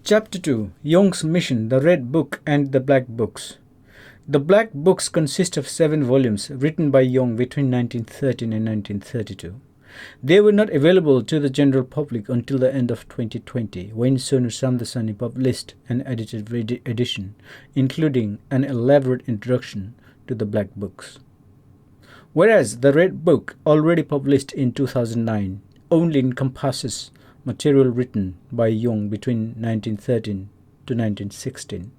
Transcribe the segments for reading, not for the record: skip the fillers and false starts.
Chapter 2: Jung's Mission, the Red Book and the Black Books. The Black Books consist of 7 volumes written by Jung between 1913 and 1932. They were not available to the general public until the end of 2020, when Sonu Samdasani published an edited edition, including an elaborate introduction to the Black Books. Whereas the Red Book, already published in 2009, only encompasses material written by Jung between 1913 to 1916.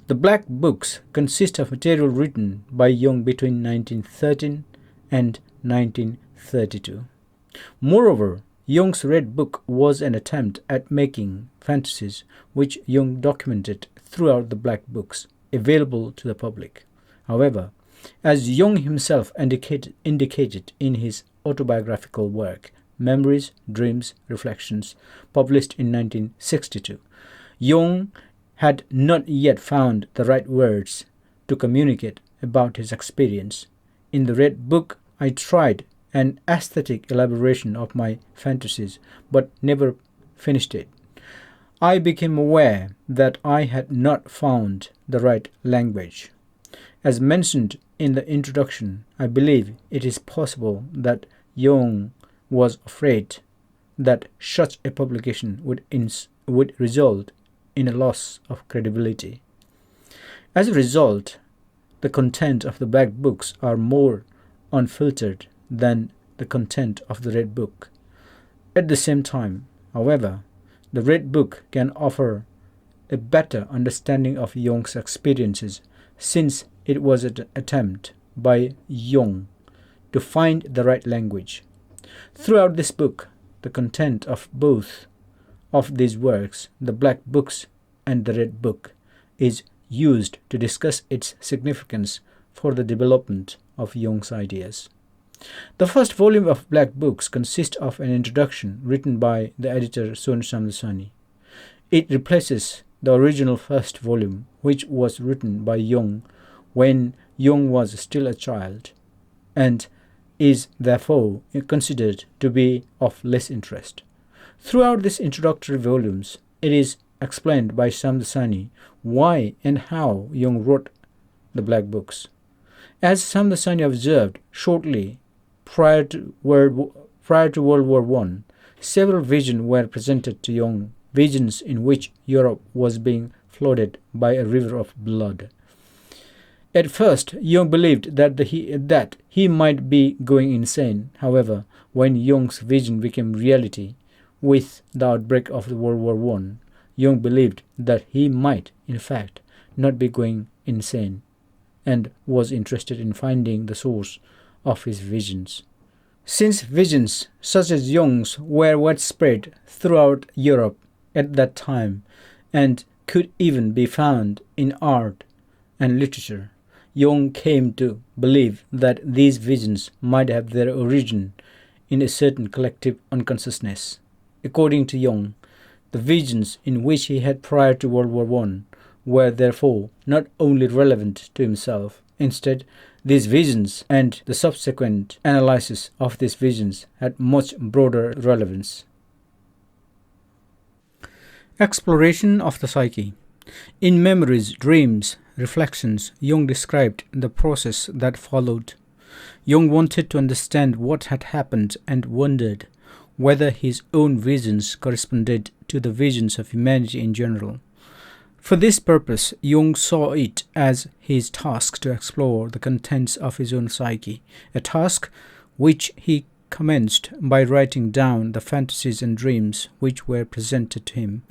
The Black Books consist of material written by Jung between 1913 and 1932. Moreover, Jung's Red Book was an attempt at making fantasies which Jung documented throughout the Black Books available to the public. However, as Jung himself indicated in his autobiographical work, Memories, Dreams, Reflections, published in 1962, Jung had not yet found the right words to communicate about his experience. In the Red Book, I tried an aesthetic elaboration of my fantasies, but never finished it. I became aware that I had not found the right language. As mentioned in the introduction, I believe it is possible that Jung was afraid that such a publication would result in a loss of credibility. As a result, the content of the Black Books are more unfiltered than the content of the Red Book. At the same time, however, the Red Book can offer a better understanding of Jung's experiences, since it was an attempt by Jung to find the right language. Throughout this book, the content of both of these works, the Black Books and the Red Book, is used to discuss its significance for the development of Jung's ideas. The first volume of Black Books consists of an introduction written by the editor Sonu Samdasani. It replaces the original first volume, which was written by Jung when Jung was still a child, and is therefore considered to be of less interest. Throughout these introductory volumes, it is explained by Samdasani why and how Jung wrote the Black Books. As Samdasani observed, shortly prior to World War I, several visions were presented to Jung, visions in which Europe was being flooded by a river of blood. At first, Jung believed that he might be going insane. However, when Jung's vision became reality with the outbreak of the World War I, Jung believed that he might, in fact, not be going insane, and was interested in finding the source of his visions. Since visions such as Jung's were widespread throughout Europe at that time and could even be found in art and literature, Jung came to believe that these visions might have their origin in a certain collective unconsciousness. According to Jung, the visions in which he had prior to World War I were therefore not only relevant to himself. Instead, these visions and the subsequent analysis of these visions had much broader relevance. Exploration of the psyche. In Memories, Dreams, Reflections, Jung described the process that followed. Jung wanted to understand what had happened and wondered whether his own visions corresponded to the visions of humanity in general. For this purpose, Jung saw it as his task to explore the contents of his own psyche, a task which he commenced by writing down the fantasies and dreams which were presented to him.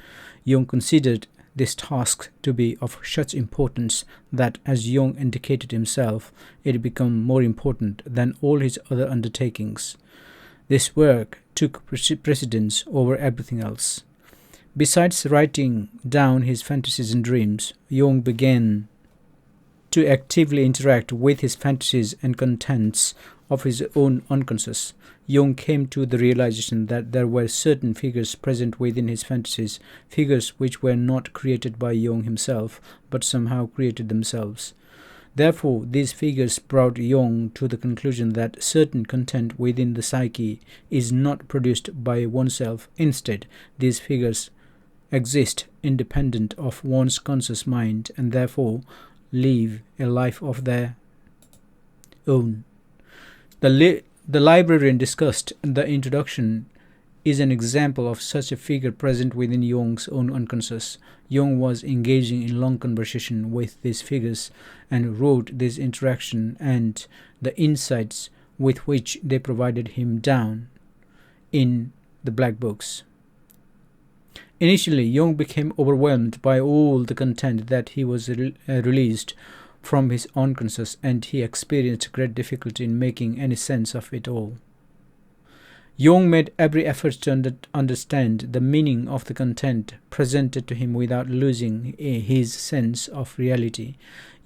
Jung considered this task to be of such importance that, as Jung indicated himself, it became more important than all his other undertakings. This work took precedence over everything else. Besides writing down his fantasies and dreams, Jung began to actively interact with his fantasies and contents of his own unconscious. Jung came to the realization that there were certain figures present within his fantasies, figures which were not created by Jung himself, but somehow created themselves. Therefore, these figures brought Jung to the conclusion that certain content within the psyche is not produced by oneself. Instead, these figures exist independent of one's conscious mind and therefore live a life of their own. The librarian discussed in the introduction is an example of such a figure present within Jung's own unconscious. Jung was engaging in long conversation with these figures and wrote this interaction and the insights with which they provided him down in the black books. Initially, Jung became overwhelmed by all the content that he was released from his unconscious, and he experienced great difficulty in making any sense of it all. Jung made every effort to understand the meaning of the content presented to him without losing his sense of reality.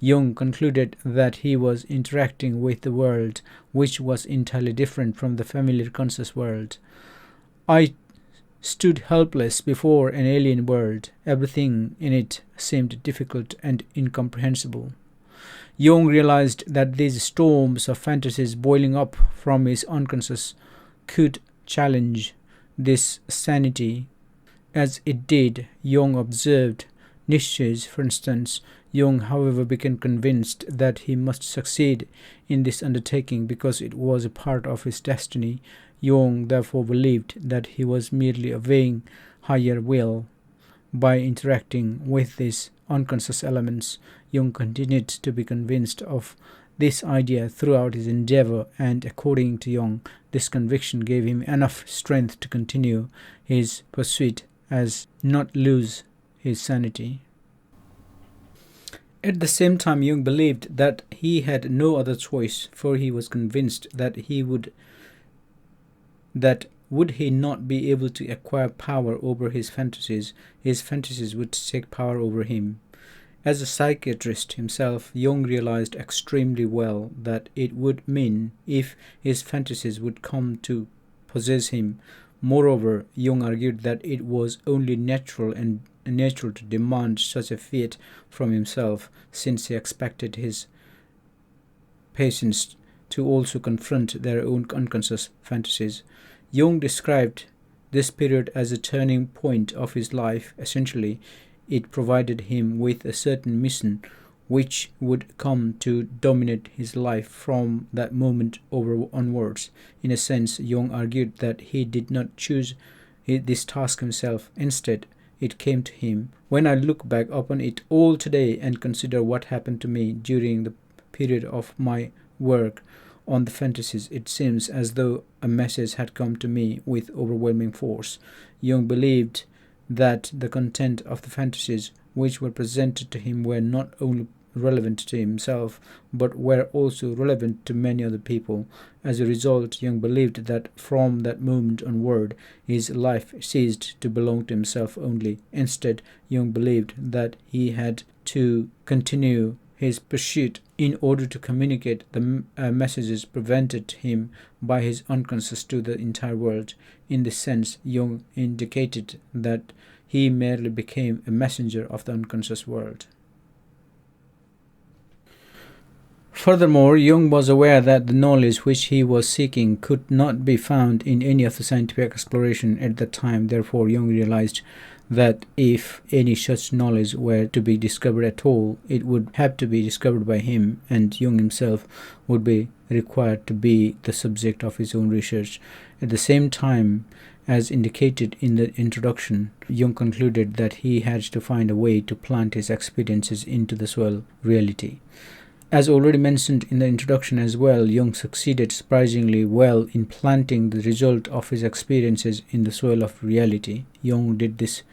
Jung concluded that he was interacting with the world which was entirely different from the familiar conscious world. I stood helpless before an alien world. Everything in it seemed difficult and incomprehensible. Jung realized that these storms of fantasies boiling up from his unconscious could challenge this sanity. As it did, Jung observed Nietzsche's, for instance. Jung, however, became convinced that he must succeed in this undertaking because it was a part of his destiny. Jung therefore believed that he was merely obeying higher will. By interacting with these unconscious elements, Jung continued to be convinced of this idea throughout his endeavor, and according to Jung, this conviction gave him enough strength to continue his pursuit as not lose his sanity. At the same time, Jung believed that he had no other choice, for he was convinced that would he not be able to acquire power over his fantasies would take power over him. As a psychiatrist himself, Jung realized extremely well that it would mean if his fantasies would come to possess him. Moreover, Jung argued that it was only natural to demand such a feat from himself, since he expected his patients to also confront their own unconscious fantasies. Jung described this period as a turning point of his life. Essentially, it provided him with a certain mission which would come to dominate his life from that moment onwards. In a sense, Jung argued that he did not choose this task himself. Instead, it came to him. When I look back upon it all today and consider what happened to me during the period of my work on the fantasies, it seems as though a message had come to me with overwhelming force. Jung believed that the content of the fantasies which were presented to him were not only relevant to himself, but were also relevant to many other people. As a result, Jung believed that from that moment onward, his life ceased to belong to himself only. Instead, Jung believed that he had to continue his pursuit in order to communicate the messages presented to him by his unconscious to the entire world. In this sense, Jung indicated that he merely became a messenger of the unconscious world. Furthermore, Jung was aware that the knowledge which he was seeking could not be found in any of the scientific exploration at that time. Therefore, Jung realized that if any such knowledge were to be discovered at all, it would have to be discovered by him, and Jung himself would be required to be the subject of his own research. At the same time, as indicated in the introduction, Jung concluded that he had to find a way to plant his experiences into the soil reality. As already mentioned in the introduction as well, Jung succeeded surprisingly well in planting the result of his experiences in the soil of reality. Jung did this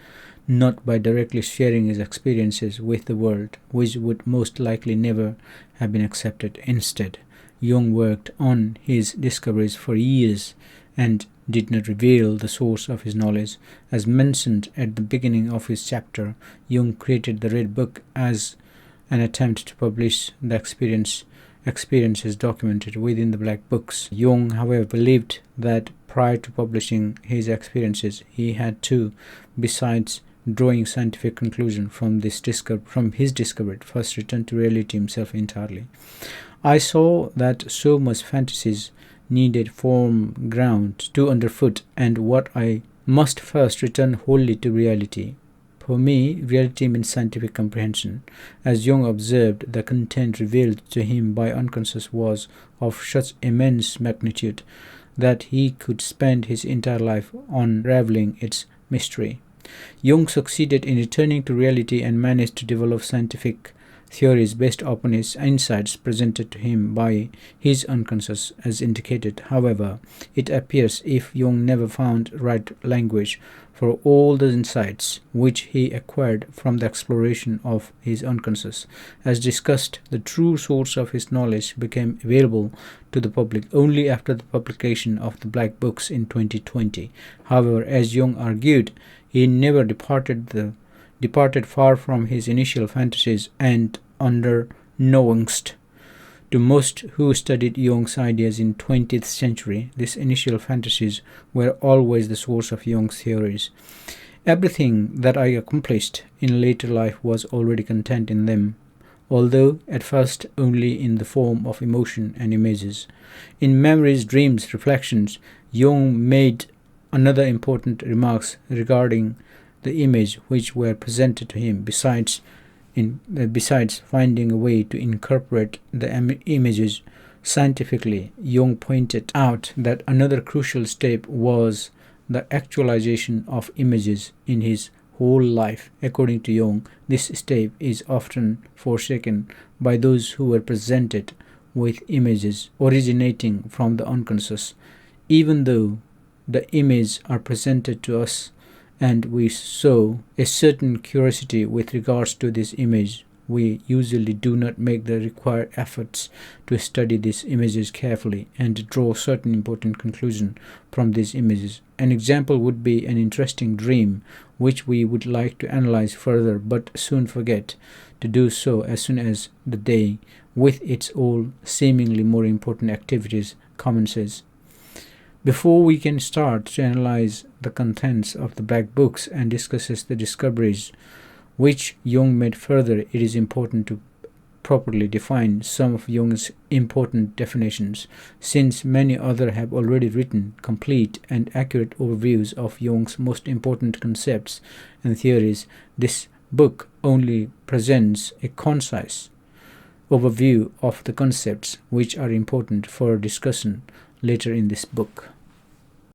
not by directly sharing his experiences with the world, which would most likely never have been accepted. Instead, Jung worked on his discoveries for years and did not reveal the source of his knowledge. As mentioned at the beginning of his chapter, Jung created the Red Book as an attempt to publish the experiences documented within the black books. Jung, however, believed that prior to publishing his experiences, he had to, besides drawing scientific conclusion from his discovery, first return to reality himself entirely. I saw that so much fantasies needed firm ground to underfoot, and what I must first return wholly to reality. For me, reality means scientific comprehension. As Jung observed, the content revealed to him by unconscious was of such immense magnitude that he could spend his entire life unraveling its mystery. Jung succeeded in returning to reality and managed to develop scientific theories based upon his insights presented to him by his unconscious as indicated. However, it appears if Jung never found right language for all the insights which he acquired from the exploration of his unconscious. As discussed, the true source of his knowledge became available to the public only after the publication of the Black Books in 2020. However, as Jung argued, he never departed far from his initial fantasies, and unbeknownst to most who studied Jung's ideas in 20th century, these initial fantasies were always the source of Jung's theories. Everything that I accomplished in later life was already contained in them, although at first only in the form of emotion and images. In Memories, Dreams, Reflections, Jung made another important remarks regarding the image which were presented to him. Besides finding a way to incorporate the images scientifically, Jung pointed out that another crucial step was the actualization of images in his whole life. According to Jung, this step is often forsaken by those who were presented with images originating from the unconscious. Even though the images are presented to us and we show a certain curiosity with regards to this image, we usually do not make the required efforts to study these images carefully and draw certain important conclusions from these images. An example would be an interesting dream which we would like to analyze further but soon forget to do so as soon as the day with its all seemingly more important activities commences. Before we can start to analyze the contents of the Black Books and discusses the discoveries which Jung made further, it is important to properly define some of Jung's important definitions. Since many others have already written complete and accurate overviews of Jung's most important concepts and theories, this book only presents a concise overview of the concepts which are important for discussion later in this book.